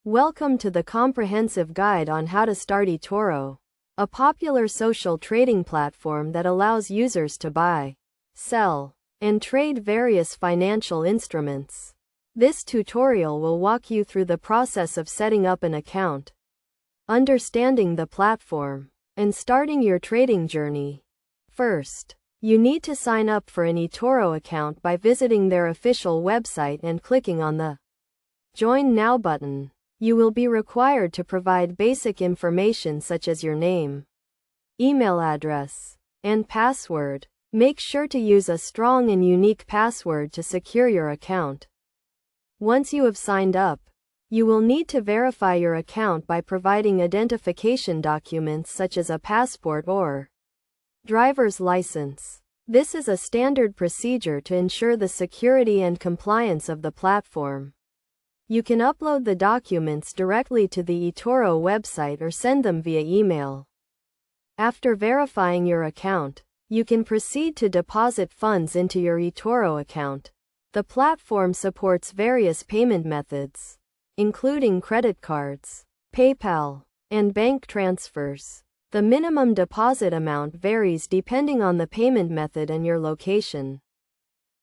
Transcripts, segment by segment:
Welcome to the comprehensive guide on how to start eToro, a popular social trading platform that allows users to buy, sell, and trade various financial instruments. This tutorial will walk you through the process of setting up an account, understanding the platform, and starting your trading journey. First, you need to sign up for an eToro account by visiting their official website and clicking on the Join Now button. You will be required to provide basic information such as your name, email address, and password. Make sure to use a strong and unique password to secure your account. Once you have signed up, you will need to verify your account by providing identification documents such as a passport or driver's license. This is a standard procedure to ensure the security and compliance of the platform. You can upload the documents directly to the eToro website or send them via email. After verifying your account, you can proceed to deposit funds into your eToro account. The platform supports various payment methods, including credit cards, PayPal, and bank transfers. The minimum deposit amount varies depending on the payment method and your location.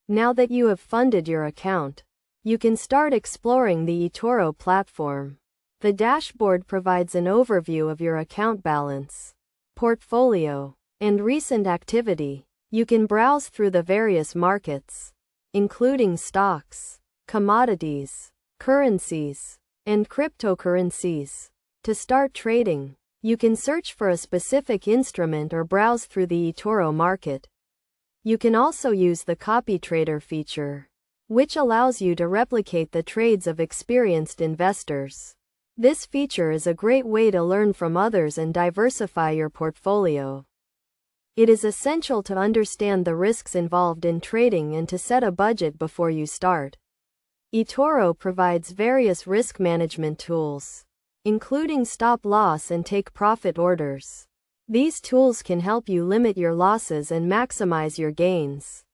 Now that you have funded your account, you can start exploring the eToro platform. The dashboard provides an overview of your account balance, portfolio, and recent activity. You can browse through the various markets, including stocks, commodities, currencies, and cryptocurrencies. To start trading, you can search for a specific instrument or browse through the eToro market. You can also use the copy trader feature, which allows you to replicate the trades of experienced investors. This feature is a great way to learn from others and diversify your portfolio. It is essential to understand the risks involved in trading and to set a budget before you start. eToro provides various risk management tools, including stop loss and take profit orders. These tools can help you limit your losses and maximize your gains.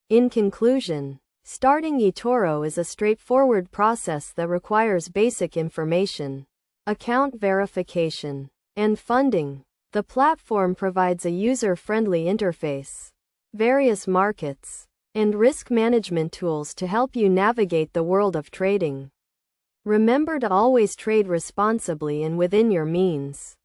In conclusion, starting eToro is a straightforward process that requires basic information, account verification, and funding. The platform provides a user-friendly interface, various markets, and risk management tools to help you navigate the world of trading. Remember to always trade responsibly and within your means.